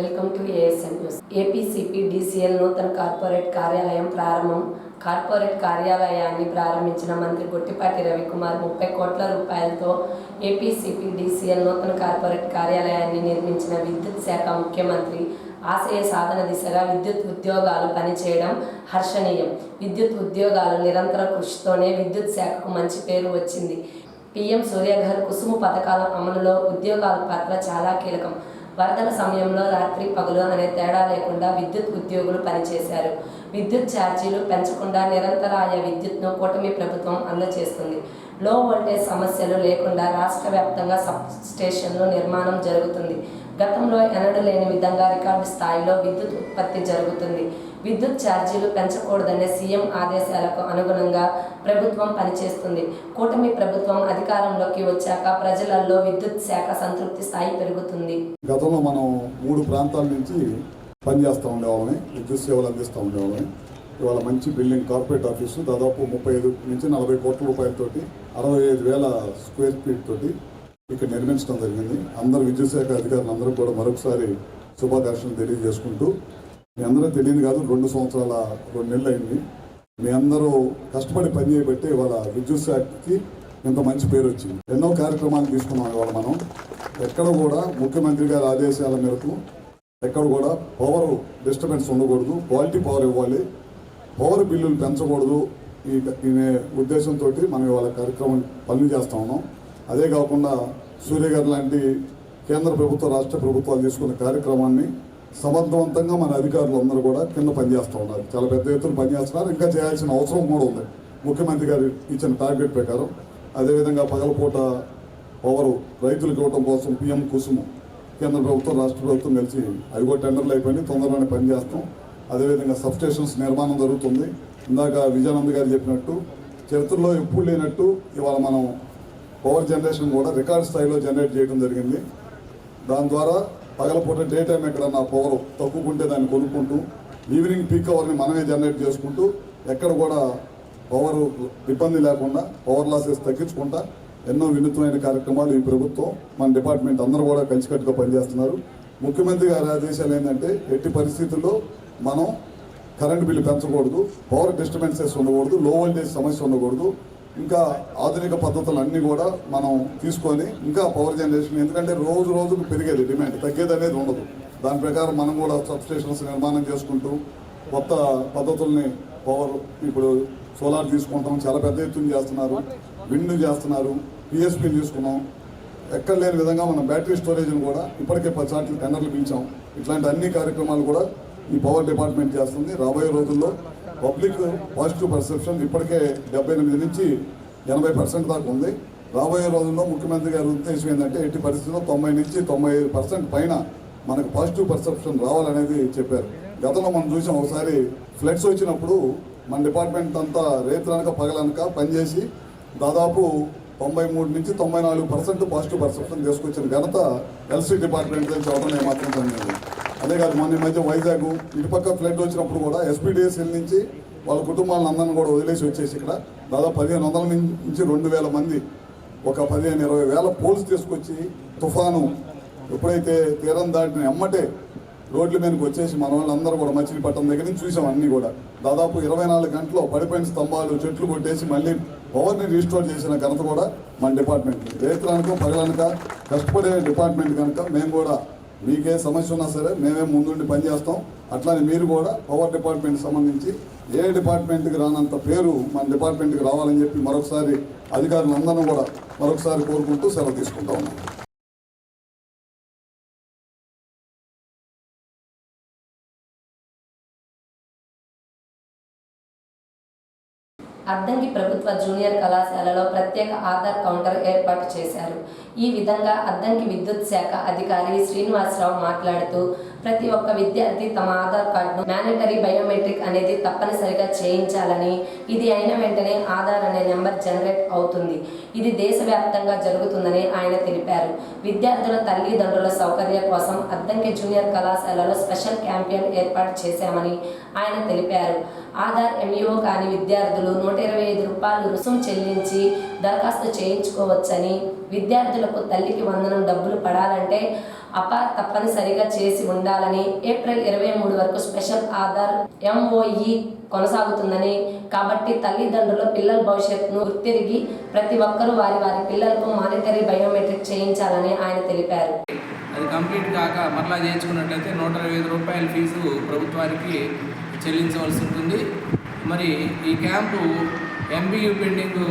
Welcome to ASN news. APCP DCL నూతన corporate కార్యాలయం ప్రారంభం. కార్పొరేట్ కార్యాలయాన్ని ప్రారంభించిన మంత్రి గొట్టిపాటి రవికుమార్ 30 కోట్ల రూపాయలతో ఏపీసీపీ డీసీఎల్ నూతన కార్పొరేట్ కార్యాలయాన్ని నిర్మించిన విద్యుత్ శాఖ ముఖ్యమంత్రి ఆశయ సాధన దిశగా విద్యుత్ ఉద్యోగాలు పనిచేయడం హర్షణీయం. విద్యుత్ ఉద్యోగాలు నిరంతర కృషితోనే విద్యుత్ శాఖకు మంచి పేరు వచ్చింది. పీఎం సూర్యఘర్ కుసుమ పథకాల అమలులో ఉద్యోగాల పాత్ర చాలా కీలకం. వరదల సమయంలో రాత్రి పగలు అనే తేడా లేకుండా విద్యుత్ ఉద్యోగులు పనిచేశారు. విద్యుత్ ఛార్జీలు పెంచకుండా నిరంతరాయ విద్యుత్ను కూటమి ప్రభుత్వం అందజేస్తుంది. లో వోల్టేజ్ సమస్యలు లేకుండా రాష్ట్ర వ్యాప్తంగా సబ్ స్టేషన్లు నిర్మాణం జరుగుతుంది. గతంలో ఎన్నడూ లేని విధంగా రికార్డు స్థాయిలో విద్యుత్ ఉత్పత్తి జరుగుతుంది. విద్యుత్ ఛార్జీలు పెంచకూడదనే సీఎం ఆదేశాలకు అనుగుణంగా ప్రభుత్వం పనిచేస్తుంది. కూటమి ప్రభుత్వం అధికారంలోకి వచ్చాక ప్రజలలో విద్యుత్ శాఖ సంతృప్తి స్థాయి పెరుగుతుంది. గతంలో మనం 3 ప్రాంతాల నుంచి పనిచేస్తూ ఉండేవాళ్ళని, విద్యుత్ సేవలు అందిస్తూ ఉండేవాళ్ళని. ఇవాళ మంచి బిల్డింగ్ కార్పొరేట్ ఆఫీసు దాదాపు 35 నుంచి 40 కోట్ల రూపాయలతోటి 65,000 స్క్వేర్ ఫీట్ తోటి ఇక్కడ నిర్మించడం జరిగింది. అందరూ విద్యుత్ శాఖ అధికారులు అందరూ కూడా మరొకసారి శుభాకాంక్షలు తెలియజేసుకుంటూ, మీ అందరూ తెలియదు కాదు 2 సంవత్సరాల 2 నెలలు అయింది. మీ అందరూ కష్టపడి పని చేయబట్టి ఇవాళ విద్యుత్ శాఖకి ఇంత మంచి పేరు వచ్చింది. ఎన్నో కార్యక్రమాలు తీసుకున్నాం. ఇవాళ మనం ఎక్కడ కూడా ముఖ్యమంత్రి గారి ఆదేశాల మేరకు ఎక్కడ కూడా పవర్ డిస్టర్బెన్స్ ఉండకూడదు, క్వాలిటీ పవర్ ఇవ్వాలి, పవర్ బిల్లులు పెంచకూడదు. ఈ ఉద్దేశంతో మనం ఇవాళ కార్యక్రమం పనులు చేస్తూ ఉన్నాం. అదే కాకుండా సూర్య గారు లాంటి కేంద్ర ప్రభుత్వ రాష్ట్ర ప్రభుత్వాలు తీసుకున్న కార్యక్రమాన్ని సమర్థవంతంగా మన అధికారులు అందరూ కూడా కింద పనిచేస్తూ ఉన్నారు. చాలా పెద్ద ఎత్తున పనిచేస్తున్నారు. ఇంకా చేయాల్సిన అవసరం కూడా ఉంది ముఖ్యమంత్రి గారు ఇచ్చిన టార్గెట్ ప్రకారం. అదేవిధంగా పగలపూట పవరు రైతులకు ఇవ్వడం కోసం పీఎం కుసుమ కేంద్ర ప్రభుత్వం రాష్ట్ర ప్రభుత్వం కలిసి అవి కూడా టెండర్లు అయిపోయి తొందరగానే పనిచేస్తాం. అదేవిధంగా సబ్ స్టేషన్స్ నిర్మాణం జరుగుతుంది. ఇందాక విజయానంద్ గారు చెప్పినట్టు చరిత్రలో ఎప్పుడు లేనట్టు ఇవాళ మనం పవర్ జనరేషన్ కూడా రికార్డ్ స్థాయిలో జనరేట్ చేయడం జరిగింది. దాని ద్వారా పగలపూట డే టైం ఎక్కడన్నా పవర్ తక్కువకుంటే దాన్ని కొనుక్కుంటూ ఈవినింగ్ పీక్ అవర్ని మనమే జనరేట్ చేసుకుంటూ ఎక్కడ కూడా పవర్ ఇబ్బంది లేకుండా పవర్ లాసెస్ తగ్గించుకుంటా ఎన్నో వినూత్నమైన కార్యక్రమాలు ఈ ప్రభుత్వం మన డిపార్ట్మెంట్ అందరూ కూడా కలిసికట్టుగా పనిచేస్తున్నారు. ముఖ్యమంత్రి గారి ఆదేశాలు ఏంటంటే ఎట్టి పరిస్థితుల్లో మనం కరెంటు బిల్లు పెంచకూడదు, పవర్ డిస్టర్బెన్సెస్ ఉండకూడదు, లో వోల్టేజ్ సమస్య ఉండకూడదు. ఇంకా ఆధునిక పద్ధతులు అన్నీ కూడా మనం తీసుకొని ఇంకా పవర్ జనరేషన్, ఎందుకంటే రోజు రోజుకు పెరిగేది డిమాండ్, తగ్గేది అనేది ఉండదు. దాని ప్రకారం మనం కూడా సబ్ స్టేషన్స్ నిర్మాణం చేసుకుంటూ కొత్త పద్ధతుల్ని పవర్ ఇప్పుడు సోలార్ తీసుకుంటాం, చాలా పెద్ద ఎత్తున చేస్తున్నారు, విండ్ చేస్తున్నారు, పిఎస్పీలు తీసుకున్నాం. ఎక్కడ లేని విధంగా మనం బ్యాటరీ స్టోరేజ్ని కూడా ఇప్పటికే 10 సార్లు టెండర్లు పిలిచాం. ఇట్లాంటి అన్ని కార్యక్రమాలు కూడా ఈ పవర్ డిపార్ట్మెంట్ చేస్తుంది. రాబోయే రోజుల్లో పబ్లిక్ పాజిటివ్ పర్సెప్షన్ ఇప్పటికే 78 నుంచి 80% దాకా ఉంది. రాబోయే రోజుల్లో ముఖ్యమంత్రి గారి ఉద్దేశం ఏంటంటే ఎట్టి పరిస్థితుల్లో 90 నుంచి 95% పైన మనకు పాజిటివ్ పర్సెప్షన్ రావాలనేది చెప్పారు. గతంలో మనం చూసాం, ఒకసారి ఫ్లడ్స్ వచ్చినప్పుడు మన డిపార్ట్మెంట్ అంతా రేత్రనక పగలనక పనిచేసి దాదాపు 93 నుంచి 94% పాజిటివ్ పర్సెప్షన్ తీసుకొచ్చిన ఘనత ఎల్సీ డిపార్ట్మెంట్ నుంచి అవడం ఏమాత్రం పనిచేయదు. అదే కాదు, మొన్న మధ్య వైజాగ్ ఇటుపక్క ఫ్లడ్ వచ్చినప్పుడు కూడా ఎస్పీడీఎస్ఎల్ నుంచి వాళ్ళ కుటుంబాలను అందరిని కూడా వదిలేసి వచ్చేసి ఇక్కడ దాదాపు 1500 నుంచి 2000 మంది ఒక 15-20 వేల పోల్స్ తీసుకొచ్చి తుఫాను ఎప్పుడైతే తీరం దాటిన ఎమ్మటే రోడ్ల మీదకి వచ్చేసి మన వాళ్ళందరూ కూడా మచిలీపట్నం దగ్గర నుంచి చూసాం. అన్నీ కూడా దాదాపు 24 గంటల్లో పడిపోయిన స్తంభాలు చెట్లు కొట్టేసి మళ్ళీ పవర్ని రీస్టోర్ చేసిన ఘనత కూడా మన డిపార్ట్మెంట్. రైతులనుకో పగలనక కష్టపడే డిపార్ట్మెంట్ కనుక మేము కూడా మీకే సమస్య ఉన్నా సరే మేమే ముందుండి పనిచేస్తాం. అట్లానే మీరు కూడా పవర్ డిపార్ట్మెంట్ సంబంధించి ఏ డిపార్ట్మెంట్కి రానంత పేరు మన డిపార్ట్మెంట్కి రావాలని చెప్పి మరొకసారి అధికారులందరూ కూడా మరొకసారి కోరుకుంటూ సెలవు తీసుకుంటా ఉన్నాం. అద్దంకి ప్రభుత్వ జూనియర్ కళాశాలలో ప్రత్యేక ఆధార్ కౌంటర్ ఏర్పాటు చేశారు. ఈ విధంగా అద్దంకి విద్యుత్ శాఖ అధికారి శ్రీనివాసరావు మాట్లాడుతూ, ప్రతి ఒక్క విద్యార్థి తమ ఆధార్ కార్డును మ్యాండేటరీ బయోమెట్రిక్ అనేది తప్పనిసరిగా చేయించాలని, ఇది అయిన వెంటనే ఆధార్ అనే నెంబర్ జనరేట్ అవుతుంది. ఇది దేశవ్యాప్తంగా జరుగుతుందని ఆయన తెలిపారు. విద్యార్థుల తల్లిదండ్రుల సౌకర్యం కోసం అద్దంకి జూనియర్ కళాశాలలో స్పెషల్ క్యాంపెయిన్ ఏర్పాటు చేశామని ఆయన తెలిపారు. ఆధార్ ఎంఈఓ కాని విద్యార్థులు 125 రూపాయలు రుసుము చెల్లించి దరఖాస్తు చేయించుకోవచ్చని, విద్యార్థులకు తల్లికి వందనం డబ్బులు పడాలంటే అపార్ తప్పనిసరిగా చేసి ఉండాలని, ఏప్రిల్ 23 వరకు స్పెషల్ ఆధార్ MOE కొనసాగుతుందని, కాబట్టి తల్లిదండ్రులు పిల్లల భవిష్యత్తును గుర్తిరిగి ప్రతి ఒక్కరూ వారి పిల్లలకు మానిటరీ బయోమెట్రిక్ చేయించాలని ఆయన తెలిపారు. అది కంప్లీట్ కాక మరలా చేయించుకున్నట్లయితే 125 రూపాయల ఫీజు ప్రభుత్వానికి చెల్లించవలసి ఉంటుంది. మరి ఈ క్యాంపు MBU పెండింగ్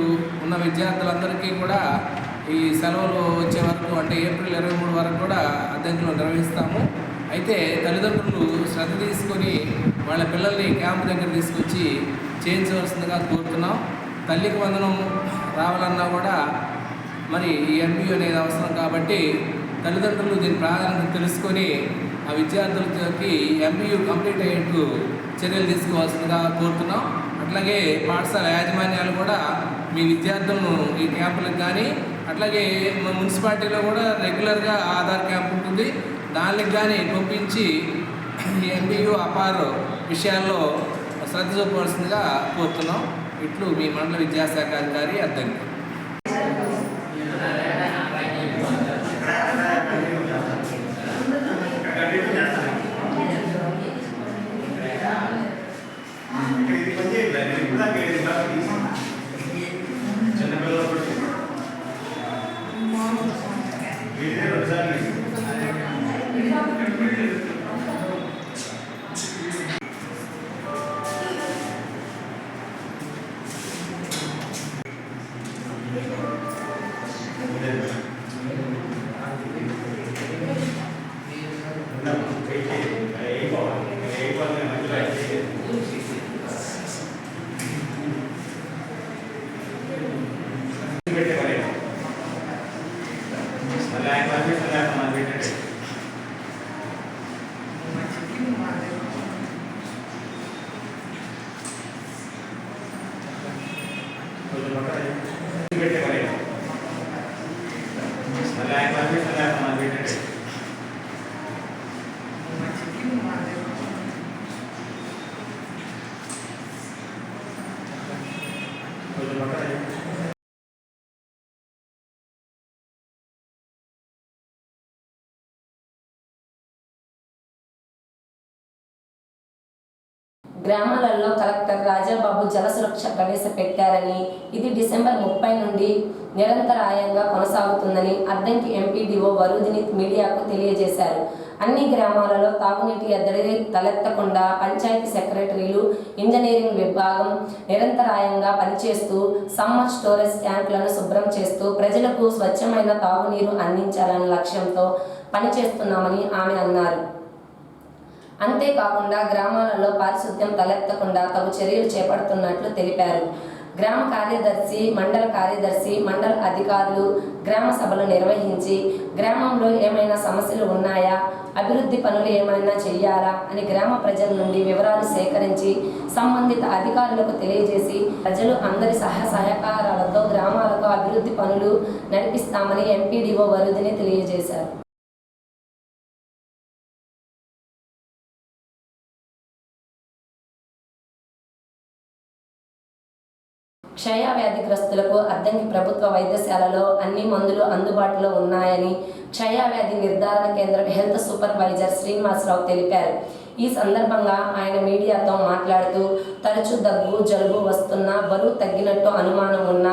ఉన్న విద్యార్థులందరికీ కూడా ఈ సెలవులు వచ్చే వరకు అంటే ఏప్రిల్ 23 వరకు కూడా అద్దెంకులు నిర్వహిస్తాము. అయితే తల్లిదండ్రులు శ్రద్ధ తీసుకొని వాళ్ళ పిల్లల్ని క్యాంపు దగ్గర తీసుకొచ్చి చేయించవలసిందిగా కోరుతున్నాం. తల్లికి వందనం రావాలన్నా కూడా మరి ఈ MBU అనేది అవసరం కాబట్టి తల్లిదండ్రులు దీని ప్రాధాన్యత తెలుసుకొని ఆ విద్యార్థులకి MBU కంప్లీట్ అయ్యేట్టు చర్యలు తీసుకోవాల్సిందిగా కోరుతున్నాం. అట్లాగే పాఠశాల యాజమాన్యాలు కూడా మీ విద్యార్థులను ఈ క్యాంపులకు కానీ అట్లాగే మా మున్సిపాలిటీలో కూడా రెగ్యులర్గా ఆధార్ క్యాంప్ ఉంటుంది, దానికి కానీ పంపించి MBU అపార్ విషయాల్లో శ్రద్ధ చూపవలసిందిగా కోరుతున్నాం. ఇట్లు మీ మండల విద్యాశాఖ అధికారి అద్దంకి. గ్రామాలలో కలెక్టర్ రాజాబాబు జల సురక్ష ప్రవేశపెట్టారని, ఇది డిసెంబర్ 30 నుండి నిరంతరాయంగా కొనసాగుతుందని అద్దంకి ఎంపీడీఓ వరుదిని మీడియాకు తెలియజేశారు. అన్ని గ్రామాలలో తాగునీటి ఎద్దడి తలెత్తకుండా పంచాయతీ సెక్రటరీలు, ఇంజనీరింగ్ విభాగం నిరంతరాయంగా పనిచేస్తూ సమ్మర్ స్టోరేజ్ ట్యాంకులను శుభ్రం చేస్తూ ప్రజలకు స్వచ్ఛమైన తాగునీరు అందించాలనే లక్ష్యంతో పనిచేస్తున్నామని ఆమె అన్నారు. అంతేకాకుండా గ్రామాలలో పారిశుద్ధ్యం తలెత్తకుండా తగు చర్యలు చేపడుతున్నట్లు తెలిపారు. గ్రామ కార్యదర్శి, మండల కార్యదర్శి, మండల అధికారులు గ్రామ సభలు నిర్వహించి గ్రామంలో ఏమైనా సమస్యలు ఉన్నాయా, అభివృద్ధి పనులు ఏమైనా చేయాలా అని గ్రామ ప్రజల నుండి వివరాలు సేకరించి సంబంధిత అధికారులకు తెలియజేసి ప్రజలు అందరి సహకారాలతో గ్రామాలకు అభివృద్ధి పనులు నడిపిస్తామని ఎంపీడీఓ వరుదిని తెలియజేశారు. క్షయ వ్యాధిగ్రస్తులకు అద్దంకి ప్రభుత్వ వైద్యశాలలో అన్ని మందులు అందుబాటులో ఉన్నాయని క్షయ వ్యాధి నిర్ధారణ కేంద్రం హెల్త్ సూపర్వైజర్ శ్రీనివాసరావు తెలిపారు. ఈ సందర్భంగా ఆయన మీడియాతో మాట్లాడుతూ తరచూ దగ్గు, జలుబు వస్తున్నా, బరువు తగ్గినట్టు అనుమానం ఉన్న,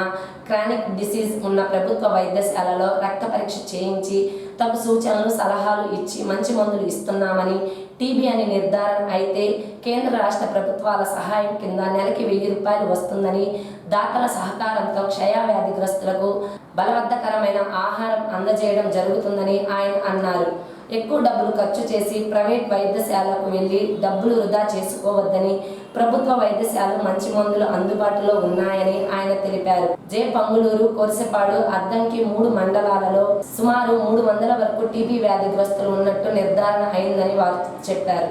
క్రానిక్ డిసీజ్ ఉన్న ప్రభుత్వ వైద్యశాలలో రక్త పరీక్ష చేయించి తగు సూచనలు, సలహాలు ఇచ్చి మంచి మందులు ఇస్తున్నామని, టీబీ అని నిర్ధారణ అయితే కేంద్ర రాష్ట్ర ప్రభుత్వాల సహాయం కింద నెలకి 1000 రూపాయలు వస్తుందని, దాతల సహకారంతో క్షయ వ్యాధిగ్రస్తులకు బలవత్తకరమైన ఆహారం అందజేయడం జరుగుతుందని ఆయన అన్నారు. ఎక్కువ డబ్బులు ఖర్చు చేసి ప్రైవేట్ వైద్యశాలకు వెళ్లి డబ్బులు వృధా చేసుకోవద్దని, ప్రభుత్వ వైద్యశాలలు మంచి మందులు అందుబాటులో ఉన్నాయని ఆయన తెలిపారు. పంగులూరు, కొరిసెపాడు, అద్దంకి 3 మండలాలలో సుమారు 300 వరకు టీబీ వ్యాధిగ్రస్తులు ఉన్నట్టు నిర్ధారణ అయిందని వారు చెప్పారు.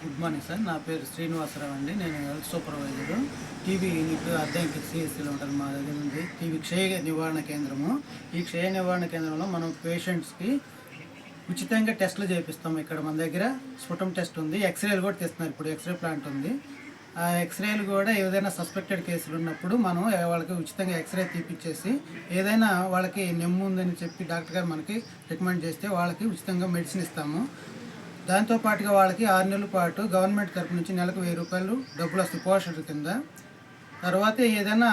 గుడ్ మార్నింగ్ సార్, నా పేరు శ్రీనివాసరావు అండి. నేను health supervisor. TB unit Addanki సిఎస్సీలో ఉంటుంది. మా దగ్గర ఉంది టీబీ క్షయ నివారణ కేంద్రము. ఈ క్షయ నివారణ కేంద్రంలో మనం పేషెంట్స్కి ఉచితంగా టెస్టులు చేపిస్తాము. ఇక్కడ మన దగ్గర స్ఫుటం టెస్ట్ ఉంది, ఎక్స్రేలు కూడా తీస్తున్నారు. ఇప్పుడు ఎక్స్రే ప్లాంట్ ఉంది. ఆ ఎక్స్రేలు కూడా ఏదైనా సస్పెక్టెడ్ కేసులు ఉన్నప్పుడు మనం వాళ్ళకి ఉచితంగా ఎక్స్రే తీపిచ్చేసి ఏదైనా వాళ్ళకి నెమ్ము ఉందని చెప్పి డాక్టర్ గారు మనకి రికమెండ్ చేస్తే వాళ్ళకి ఉచితంగా మెడిసిన్ ఇస్తాము. దాంతోపాటుగా వాళ్ళకి 6 నెలల పాటు గవర్నమెంట్ తరపు నుంచి నెలకు 1000 రూపాయలు డబ్బులు వస్తాయి పోషణ కింద. తర్వాత ఏదైనా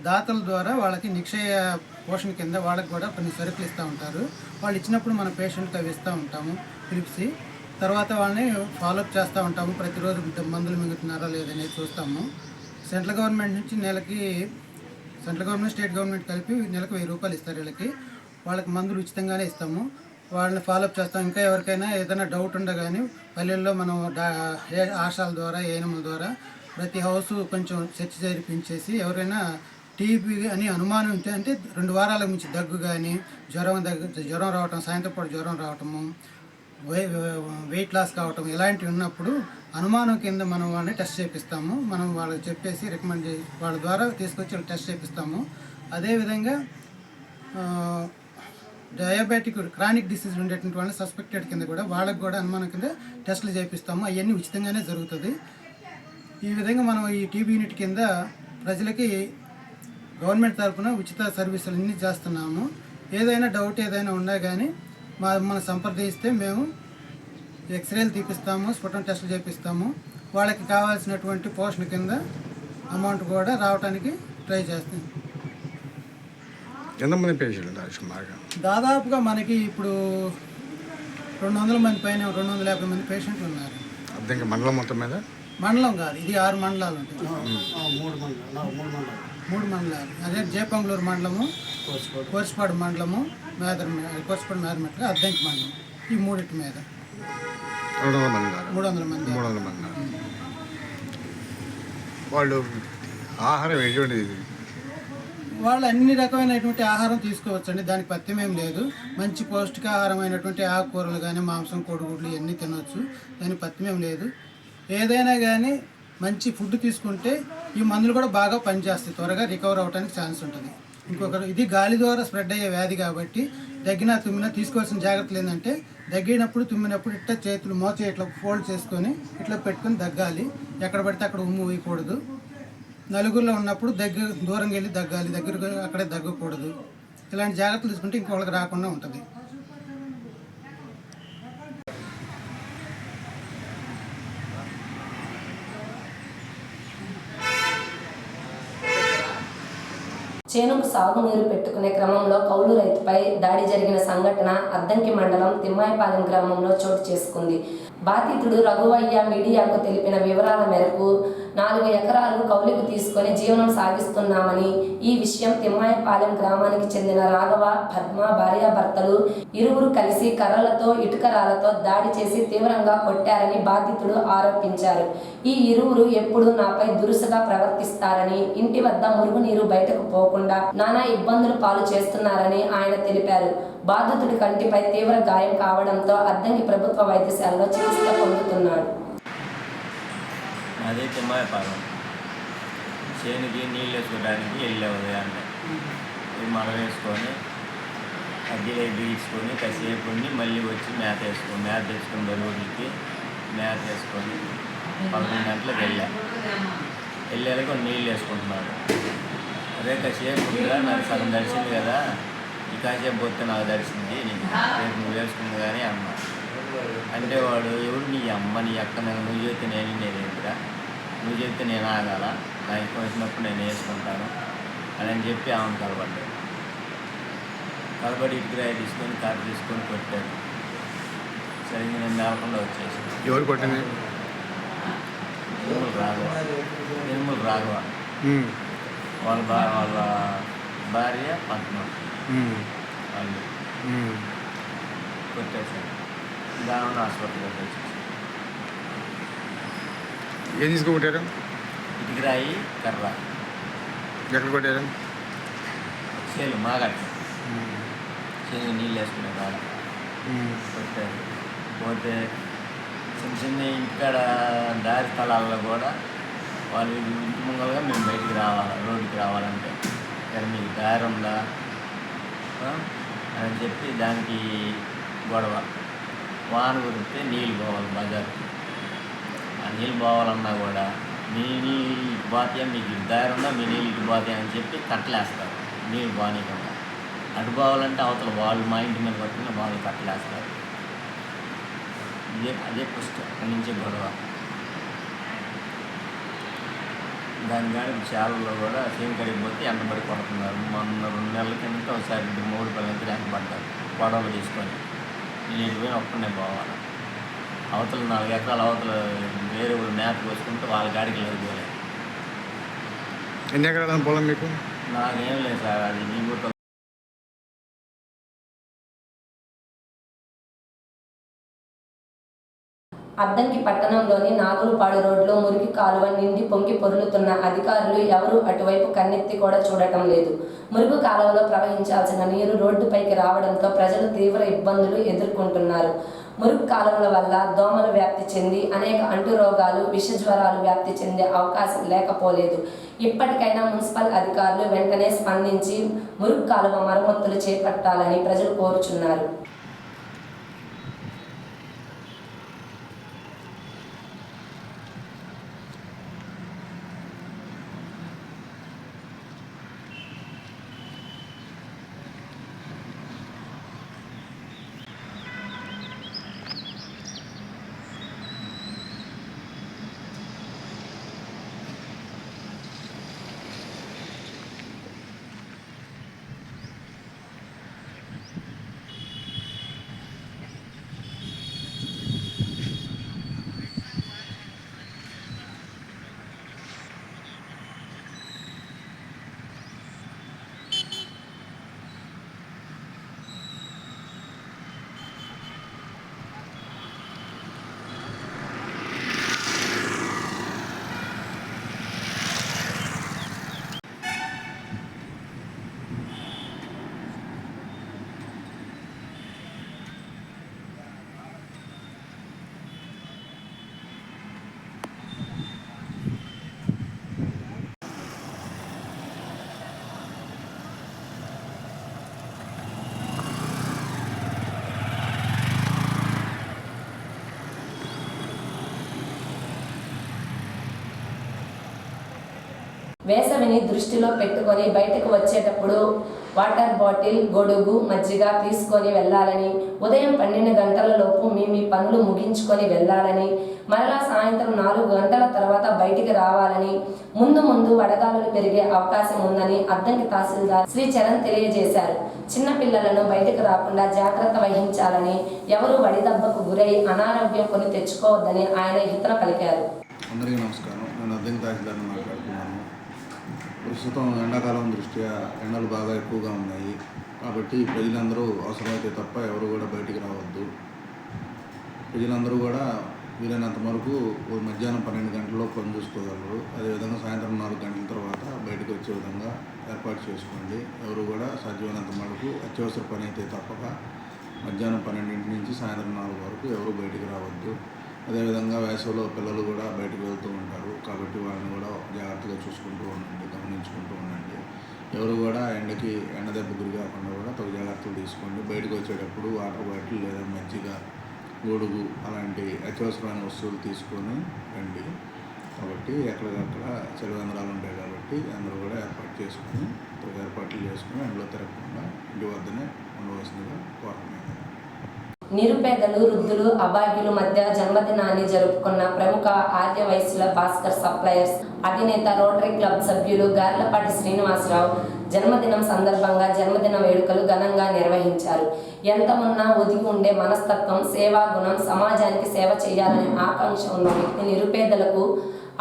దాతల ద్వారా వాళ్ళకి నిక్షయ పోషణ కింద వాళ్ళకి కూడా కొన్ని సరుకులు ఇస్తూ ఉంటారు. వాళ్ళు ఇచ్చినప్పుడు మన పేషెంట్కి అవి ఇస్తూ ఉంటాము పిలిచి. తర్వాత వాళ్ళని ఫాలోఅప్ చేస్తూ ఉంటాము. ప్రతిరోజు మందులు మింగుతున్నారా లేదనేది చూస్తాము. సెంట్రల్ గవర్నమెంట్ నుంచి సెంట్రల్ గవర్నమెంట్ స్టేట్ గవర్నమెంట్ కలిపి నెలకు 1000 రూపాయలు ఇస్తారు వీళ్ళకి. వాళ్ళకి మందులు ఉచితంగానే ఇస్తాము. వాళ్ళని ఫాలోఅప్ చేస్తాం. ఇంకా ఎవరికైనా ఏదైనా డౌట్ ఉండగానే పల్లెల్లో మనం ఆశాల ద్వారా ఏఎన్ఎంల ద్వారా ప్రతి హౌస్ కొంచెం చర్చ జరిపించేసి ఎవరైనా టీబీ అని అనుమానం ఉంటే, అంటే 2 వారాలకు మించి దగ్గు కానీ జ్వరం రావటం, సాయంత్రం పూట జ్వరం రావటము, వెయిట్ లాస్ కావటం ఇలాంటివి ఉన్నప్పుడు అనుమానం కింద మనం వాళ్ళని టెస్ట్ చేపిస్తాము. మనం వాళ్ళకి చెప్పేసి రికమెండ్ చేసి వాళ్ళ ద్వారా తీసుకొచ్చి వాళ్ళు టెస్ట్ చేపిస్తాము. అదేవిధంగా డయాబెటిక్ క్రానిక్ డిసీజ్ ఉండేటువంటి వాళ్ళని సస్పెక్టెడ్ కింద కూడా వాళ్ళకి కూడా అనుమానం కింద టెస్టులు చేపిస్తాము. అవన్నీ ఉచితంగానే జరుగుతుంది. ఈ విధంగా మనం ఈ టీబీ యూనిట్ కింద ప్రజలకి గవర్నమెంట్ తరఫున ఉచిత సర్వీసులు అన్నీ చేస్తున్నాము. ఏదైనా డౌట్ ఏదైనా ఉన్నా కానీ మనం సంప్రదిస్తే మేము ఎక్స్రేలు తీపిస్తాము, స్ఫుటం టెస్టులు చేపిస్తాము. వాళ్ళకి కావాల్సినటువంటి పోషణ కింద అమౌంట్ కూడా రావడానికి ట్రై చేస్తాం. ఎంతమంది పేషెంట్లు దాదాపుగా మనకి ఇప్పుడు 200 మంది పైన 250 మంది పేషెంట్లు ఉన్నారు. అర్థం మండలం మొత్తం మీద? మండలం కాదు, ఇది 6 మండలాలు ఉంటాయి. 3 మండలాలు. అదే జేపంగళూరు మండలము, కోర్సుపాడు మండలము, కోర్సుపాడు మేదరమెట్ల, అద్దంకి మండలం. ఈ 3 మీద 300 మంది. వాళ్ళు ఆహారం ఎటువంటిది? వాళ్ళు అన్ని రకమైనటువంటి ఆహారం తీసుకోవచ్చండి. దానికి పథ్యమేం లేదు. మంచి పౌష్టికాహారమైనటువంటి ఆకుకూరలు కానీ, మాంసం, కోడిగుడ్లు ఇవన్నీ తినవచ్చు. దానికి పథ్యమేం లేదు. ఏదైనా కానీ మంచి ఫుడ్ తీసుకుంటే ఈ మందులు కూడా బాగా పనిచేస్తాయి, త్వరగా రికవర్ అవ్వడానికి ఛాన్స్ ఉంటుంది. ఇంకొకరు ఇది గాలి ద్వారా స్ప్రెడ్ అయ్యే వ్యాధి కాబట్టి దగ్గినా తుమ్మినా తీసుకోవాల్సిన జాగ్రత్తలు ఏంటంటే దగ్గినప్పుడు తుమ్మినప్పుడు ఇట్లా చేతులు మోచే ఇట్లా ఫోల్డ్ చేసుకొని ఇట్లా పెట్టుకొని దగ్గాలి. ఎక్కడ పడితే అక్కడ ఉమ్ము వేయకూడదు. నలుగురిలో ఉన్నప్పుడు దూరంగా వెళ్ళి దగ్గాలి, దగ్గర అక్కడే దగ్గకూడదు. ఇలాంటి జాగ్రత్తలు తీసుకుంటే ఇంకొకరికి రాకుండా ఉంటుంది. చేనుకు సాగునీరు పెట్టుకునే క్రమంలో కౌలు రైతుపై దాడి జరిగిన సంఘటన అద్దంకి మండలం తిమ్మాయిపాలెం గ్రామంలో చోటు చేసుకుంది. బాధితుడు రఘువయ్య మీడియాకు తెలిపిన వివరాల మేరకు 4 ఎకరాలు కౌలుకు తీసుకొని జీవనం సాగిస్తున్నామని, ఈ విషయం తిమ్మాయిపాలెం గ్రామానికి చెందిన రాఘవ, పద్మ భార్యాభర్తలు ఇరువురు కలిసి కర్రలతో ఇటుకరాలతో దాడి చేసి తీవ్రంగా కొట్టారని బాధితుడు ఆరోపించారు. ఈ ఇరువురు ఎప్పుడు నాపై దురుసుగా ప్రవర్తిస్తారని, ఇంటి వద్ద మురుగునీరు బయటకు పోకుండా నానా ఇబ్బందులు పాలు చేస్తున్నారని ఆయన తెలిపారు. బాధితుడి కంటిపై తీవ్ర గాయం కావడంతో అద్దంకి ప్రభుత్వ వైద్యశాలలో చికిత్స పొందుతున్నాడు. అదే తిమ్మాయిపాలెం చేనుకి నీళ్ళు వేసుకోవడానికి వెళ్ళే ఉదయాన్నే మడ వేసుకొని అగ్గిలో బీచుకొని కాసేపు ఉండి మళ్ళీ వచ్చి మేత వేసుకొని బరువులకి మేత వేసుకొని 11 గంటలకు వెళ్ళాక నీళ్ళు వేసుకుంటున్నాడు. అదే కాసేపు ఉందిరా, నాకు సగం దడిచింది కదా, ఈ కాసేపు పోతే నాకు దడిచింది, రేపు నువ్వు వేసుకుంది కానీ అమ్మ అంటే వాడు ఎవరు నీ అమ్మ నీ అక్క, నువ్వు చెప్తే నేనేంటిరా, నువ్వు చెప్తే నేను ఆగాల, నా ఇష్టం వచ్చినప్పుడు నేను వేసుకుంటాను అని చెప్పి ఆమెను కలబడి ఇటుకరాయి తీసుకొని కారు తీసుకొని కొట్టాడు. సరిగ్గా నేను లేకుండా వచ్చేసి. ఎవరు కొట్టింది? నిర్మల్ రాఘవ వాళ్ళ భార్య పద్మ వాళ్ళు కొట్టేశారు. దాని హాస్పిటల్లో వచ్చేసి. ఏం తీసుకుంటారు? ఇటుకరాయి, కర్ర. ఎక్కడ కొట్టారు? చేలు మాగట్టు చేను నీళ్ళు వేసుకునే కాడ కొట్టారు. పోతే చిన్న ఇంటికాడ దారి స్థలాల్లో కూడా వాళ్ళు ఇంటి ముంగలుగా మేము బయటికి రావాలి, రోడ్డుకి రావాలంటే కానీ మీకు దారి ఉందా అని చెప్పి దానికి గొడవ. వాన కురిపితే నీళ్ళు పోవాలి బజార్కి. ఆ నీళ్ళు పోవాలన్నా కూడా మీ నీళ్ళు ఇటు పోతాయా, మీకు ఇటు దారి ఉందా, మీ నీళ్ళు ఇటు పోతాయా అని చెప్పి కట్టలేస్తారు. నీళ్ళు బాగానేకుండా అటు పోవాలంటే అవతల వాళ్ళు మా ఇంటి మీద పట్టుకుని వాళ్ళు కట్టలేస్తారు. అదే ఫస్ట్ అక్కడి నుంచే గొడవ. దాని కానీ చాలలో కూడా సేమ్ కడిగిపోతే ఎండబడి కొడుతున్నారు. మొన్న 2 నెలల కిందట ఒకసారి 3 పిల్లలకి లేకపోడ్డారు గొడవలు తీసుకొని. నేను ఇటుపోయిన ఒక్కనే పోవాలి. అవతల 4 ఎకరాల అవతల వేరే మేత పోసుకుంటే వాళ్ళ గాడికి లేదు. ఎన్ని ఎకరాల పొలం మీకు? నాకేం లేదు సార్, అది నీ గుట్ట. అద్దంకి పట్టణంలోని నాగులపాడు రోడ్లో మురికి కాలువ నిండి పొంగి పొర్లుతున్న అధికారులు ఎవరూ అటువైపు కన్నెత్తి కూడా చూడటం లేదు. మురుగు కాలువలో ప్రవహించాల్సిన నీరు రోడ్డుపైకి రావడంతో ప్రజలు తీవ్ర ఇబ్బందులు ఎదుర్కొంటున్నారు. మురుగు కాలువల వల్ల దోమలు వ్యాప్తి చెంది అనేక అంటురోగాలు, విషజ్వరాలు వ్యాప్తి చెందే అవకాశం లేకపోలేదు. ఇప్పటికైనా మున్సిపల్ అధికారులు వెంటనే స్పందించి మురుగు కాలువ మరమ్మతులు చేపట్టాలని ప్రజలు కోరుచున్నారు. వేసవిని దృష్టిలో పెట్టుకొని బయటకు వచ్చేటప్పుడు వాటర్ బాటిల్, గొడుగు, మజ్జిగ తీసుకొని వెళ్ళాలని, ఉదయం 12 గంటలలోపు మీ పనులు ముగించుకొని వెళ్ళాలని, మరలా సాయంత్రం 4 గంటల తర్వాత బయటికి రావాలని, ముందు వడగాలులు పెరిగే అవకాశం ఉందని అద్దంకి తహసీల్దార్ శ్రీ చరణ్ తెలియజేశారు. చిన్నపిల్లలను బయటకు రాకుండా జాగ్రత్త వహించాలని, ఎవరు వడిదెబ్బకు గురై అనారోగ్యం కొని తెచ్చుకోవద్దని ఆయన హితన పలికారు. అందరికీ నమస్కారం. నేను అద్దంకి తహసీల్దార్ని మాట్లాడుతున్నాను. ప్రస్తుతం ఎండాకాలం దృష్ట్యా ఎండలు బాగా ఎక్కువగా ఉన్నాయి కాబట్టి ప్రజలందరూ అవసరమైతే తప్ప ఎవరు కూడా బయటికి రావద్దు. ప్రజలందరూ కూడా వీలైనంత వరకు మధ్యాహ్నం 12 గంటల్లో పని చూసుకోగలరు. అదేవిధంగా సాయంత్రం 4 గంటల తర్వాత బయటకు వచ్చే విధంగా ఏర్పాటు చేసుకోండి. ఎవరు కూడా సాధ్యమైనంత వరకు అత్యవసర పని అయితే తప్పక మధ్యాహ్నం 12 నుంచి సాయంత్రం 4 వరకు ఎవరు బయటికి రావద్దు. అదేవిధంగా వేసవిలో పిల్లలు కూడా బయటకు వెళ్తూ ఉంటారు కాబట్టి వాళ్ళని కూడా జాగ్రత్తగా చూసుకుంటూ ఉండండి, గమనించుకుంటూ ఉండండి. ఎవరు కూడా ఎండ దెబ్బ గురి కాకుండా కూడా తగు జాగ్రత్తలు తీసుకోండి. బయటకు వచ్చేటప్పుడు వాటర్ బాటిల్ లేదా మజ్జిగ, గొడుగు అలాంటి అత్యవసరమైన వస్తువులు తీసుకొని రండి. కాబట్టి ఎక్కడికక్కడ చలివేంద్రాలు ఉంటాయి కాబట్టి అందరూ కూడా ఏర్పాట్లు చేసుకొని ఎండలో తిరగకుండా ఇంటి వద్దనే ఉండవలసిందిగా కోరుతున్నాను. నిరుపేదలు, వృద్ధులు, అభాగ్యుల మధ్య జన్మదినాన్ని జరుపుకున్న ప్రముఖ ఆర్యవైశ్యుల భాస్కర్ సప్లయర్స్ అధినేత రోటరీ క్లబ్ సభ్యులు గార్లపాటి శ్రీనివాసరావు జన్మదినం సందర్భంగా జన్మదిన వేడుకలు ఘనంగా నిర్వహించారు. ఎంత ఉన్నా ఒదిగి ఉండే మనస్తత్వం, సేవా గుణం, సమాజానికి సేవ చేయాలనే ఆకాంక్ష ఉన్న వ్యక్తి, నిరుపేదలకు,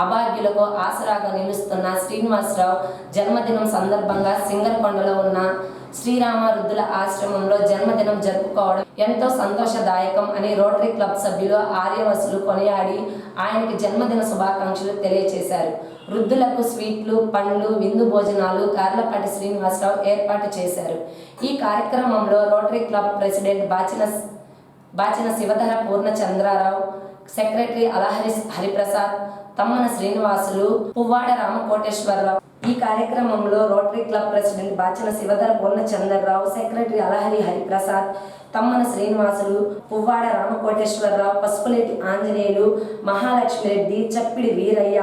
అభాగ్యులకు ఆసరాగా నిలుస్తున్న శ్రీనివాసరావు జన్మదినం సందర్భంగా సింగరకొండలో ఉన్న శ్రీరామరుద్దుల ఆశ్రమంలో జన్మదినం జరుపుకోవడం ఎంతో సంతోషదాయకం అని రోటరీ క్లబ్ సభ్యులు, ఆర్యవసులు కొనియాడి ఆయనకి జన్మదిన శుభాకాంక్షలు తెలియజేశారు. వృద్ధులకు స్వీట్లు, పండ్లు, విందు భోజనాలు గార్లపాటి శ్రీనివాసరావు ఏర్పాటు చేశారు. ఈ కార్యక్రమంలో rotary club president Bachina Shivadhara Purnachandrarao, secretary Alahari Hariprasad, Tammana Srinivasulu, Puvvada Ramakoteswararao, ఈ కార్యక్రమంలో rotary club president Bachana Shivadhara Purnachandrarao, secretary Alahari Hariprasad, Tammana Srinivasulu, Puvvada Ramakoteswararao, Pasupuleti Anjaneyulu, Mahalakshmireddy, Chappidi Veeraiah,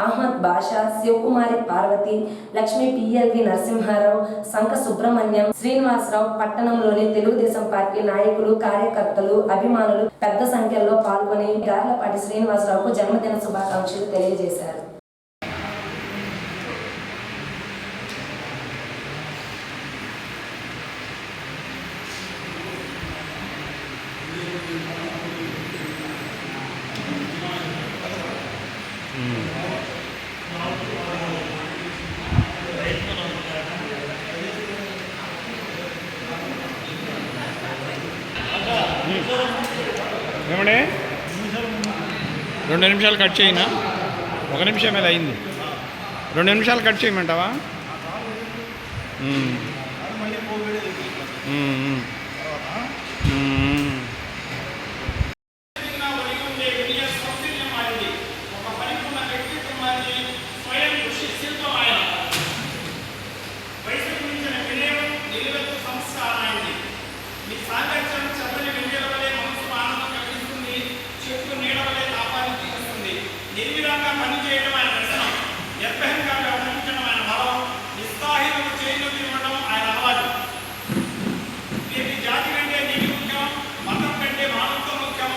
Ahmed Basha, Sivakumari Parvati, Lakshmi PLV Narasimharao, Sanka Subrahmanyam, Srinivasarao, పట్టణంలోని తెలుగుదేశం పార్టీ నాయకులు, కార్యకర్తలు, అభిమానులు పెద్ద సంఖ్యలో పాల్గొని గార్లపాటి శ్రీనివాసరావుకు జన్మదిన శుభాకాంక్షలు తెలియజేశారు. ఏమండి 2 నిమిషాలు కట్ చేయనా? 1 నిమిషం మీద అయింది. 2 నిమిషాలు కట్ చేయమంటావా? నిర్విరాంగా పనిచేయడం ఆయన దర్శనం, నిర్భయంగా వ్యవహరించడం ఆయన బలం, నిస్సాహిలకు చేతులు ఇవ్వడం ఆయన అలవాటు. వీరి జాతి కంటే నీతి ముఖ్యం, మతం కంటే మానవత్వం ముఖ్యం,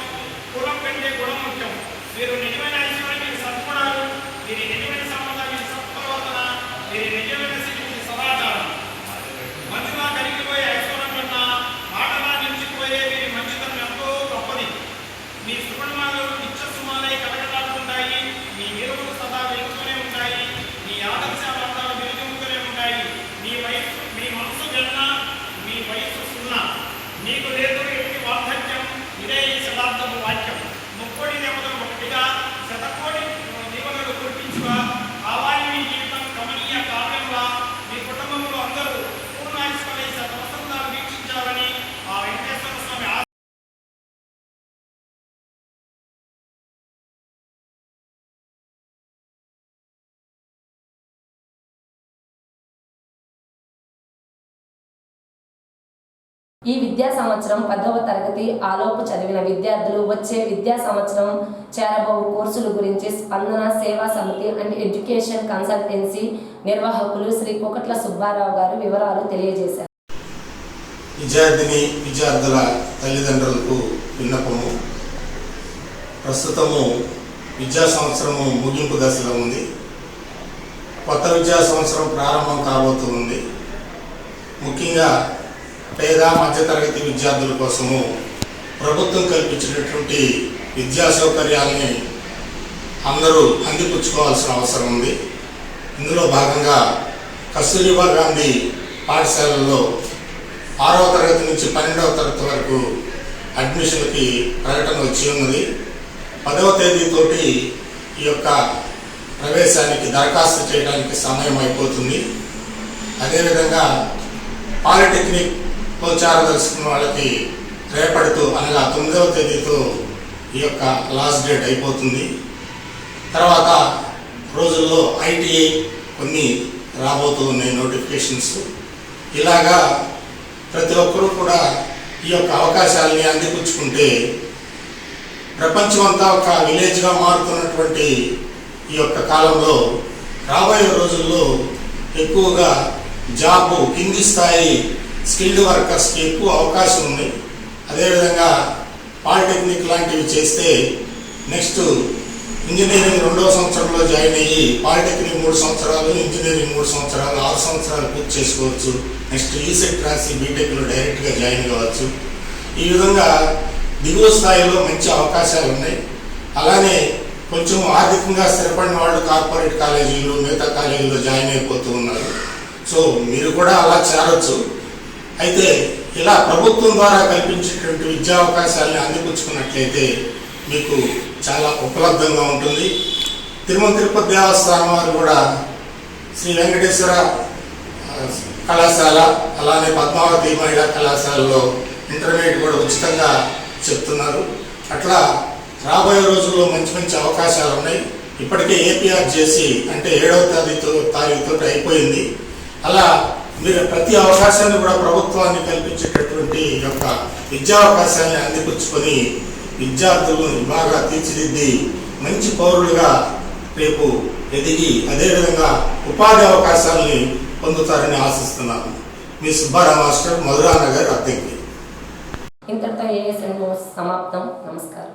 కులం కంటే గుణం ముఖ్యం. వీరు నిజమైన ఐశ్వర్యం, వీరి సద్గుణాలు, వీరి నిజమైన సంపద, వీరి సత్ప్రవర్తన, వీరి నిజమైన స్థితి సదాచారం. మంచిగా కరిగిపోయే ఐశ్వర్యం కన్నా మాటలా నిలిచిపోయే వీరి మంచితనం ఎంతో గొప్పది. మీ సుగుణాలు నిత్యసుమాలై కలగలాడుతుంటాయి, మీ విలువలు సదా వెలుగుతూనే ఉంటాయి, మీ ఆదర్శాలు వెలుగుతూనే ఉంటాయి. మీ మనసు గన్న, మీ వయసు సున్నా, నీకు లేదు ఎట్టి వార్ధక్యం, ఇదే ఈ శతాబ్దపు వాక్యం. ముక్కోడి దేవతలు ఒకటిగా, శతకోడి దీవెనలు కురిపించుగా, కావాలి మీ జీవితం కమనీయ కావ్యంగా, మీ కుటుంబంలో అందరూ పూర్ణాయుష్మలై శతవసంతాలు వీక్షించాలని ఆ వెంకటేశ్వర స్వామి ఈ విద్యా సంవత్సరం 10వ తరగతి ఆలోపు చదివిన విద్యార్థులు వచ్చే విద్యా సంవత్సరం చేరబోవు కోర్సుల గురించి స్పందన సేవా సమితి అండ్ ఎడ్యుకేషన్ కన్సల్టెన్సీ నిర్వాహకులు శ్రీ కుకట్ల సుబ్బారావు గారు వివరాలు తెలియజేశారు. విద్యార్థుల తల్లిదండ్రులకు విన్నపము. ప్రస్తుతము విద్యా సంవత్సరము ముగింపు దశలో ఉంది. కొత్త విద్యా సంవత్సరం ప్రారంభం కాబోతుంది. ముఖ్యంగా పేద మధ్యతరగతి విద్యార్థుల కోసము ప్రభుత్వం కల్పించినటువంటి విద్యా సౌకర్యాలని అందరూ అందిపుచ్చుకోవాల్సిన అవసరం ఉంది. ఇందులో భాగంగా కస్తూరిబా గాంధీ పాఠశాలల్లో 6వ తరగతి నుంచి 12వ తరగతి వరకు అడ్మిషన్కి ప్రకటన వచ్చి ఉన్నది. 10వ తేదీతోటి ఈ యొక్క ప్రవేశానికి దరఖాస్తు చేయడానికి సమయం అయిపోతుంది. అదేవిధంగా పాలిటెక్నిక్లో చేరదలుచుకున్న వాళ్ళకి రేపటితో అనగా 9వ తేదీతో ఈ యొక్క లాస్ట్ డేట్ అయిపోతుంది. తర్వాత రోజుల్లో ITI కొన్ని రాబోతూ ఉన్నాయి నోటిఫికేషన్స్. ఇలాగా ప్రతి ఒక్కరూ కూడా ఈ యొక్క అవకాశాలని అందిపుచ్చుకుంటే ప్రపంచమంతా ఒక విలేజ్గా మారుతున్నటువంటి ఈ యొక్క కాలంలో రాబోయే రోజుల్లో ఎక్కువగా జాబ్ కింది స్థాయి స్కిల్డ్ వర్కర్స్కి ఎక్కువ అవకాశం ఉంది. అదేవిధంగా పాలిటెక్నిక్ లాంటివి చేస్తే నెక్స్ట్ ఇంజనీరింగ్ 2వ సంవత్సరంలో జాయిన్ అయ్యి పాలిటెక్నిక్ 3 సంవత్సరాలు, ఇంజనీరింగ్ 3 సంవత్సరాలు, 6 సంవత్సరాలు పూర్తి చేసుకోవచ్చు. నెక్స్ట్ ఈసెట్ రాసి బీటెక్లో డైరెక్ట్గా జాయిన్ కావచ్చు. ఈ విధంగా దిగువ స్థాయిలో మంచి అవకాశాలు ఉన్నాయి. అలానే కొంచెం ఆర్థికంగా స్థిరపడిన వాళ్ళు కార్పొరేట్ కాలేజీలు, మిగతా కాలేజీలో జాయిన్ అయిపోతూ ఉన్నారు. సో మీరు కూడా అలా చేరవచ్చు. అయితే ఇలా ప్రభుత్వం ద్వారా కల్పించేటువంటి విద్యా అవకాశాలని అందిపుచ్చుకున్నట్లయితే మీకు చాలా ఉపలబ్ధంగా ఉంటుంది. తిరుమల తిరుపతి దేవస్థానం వారు కూడా శ్రీ వెంకటేశ్వర కళాశాల, అలానే పద్మావతి మహిళా కళాశాలలో ఇంటర్మీడియట్ కూడా ఉచితంగా చెప్తున్నారు. అట్లా రాబోయే రోజుల్లో మంచి మంచి అవకాశాలు ఉన్నాయి. ఇప్పటికే ఏపీఆర్ చేసి అంటే 7వ తారీఖుతో అయిపోయింది. అలా మీరు ప్రతి అవకాశాన్ని కూడా ప్రభుత్వాన్ని కల్పించేటటువంటి యొక్క విద్యావకాశాన్ని అందిపుచ్చుకొని విద్యార్థులను బాగా తీర్చిదిద్ది మంచి పౌరులుగా రేపు ఎదిగి అదేవిధంగా ఉపాధి అవకాశాలని పొందుతారని ఆశిస్తున్నాను. మీ సుబ్బారావు మాస్టర్, మధురానగర్, అద్దెకి. ఇంతటితో ఏఎస్ఎన్ న్యూస్ సమాప్తం. నమస్కారం.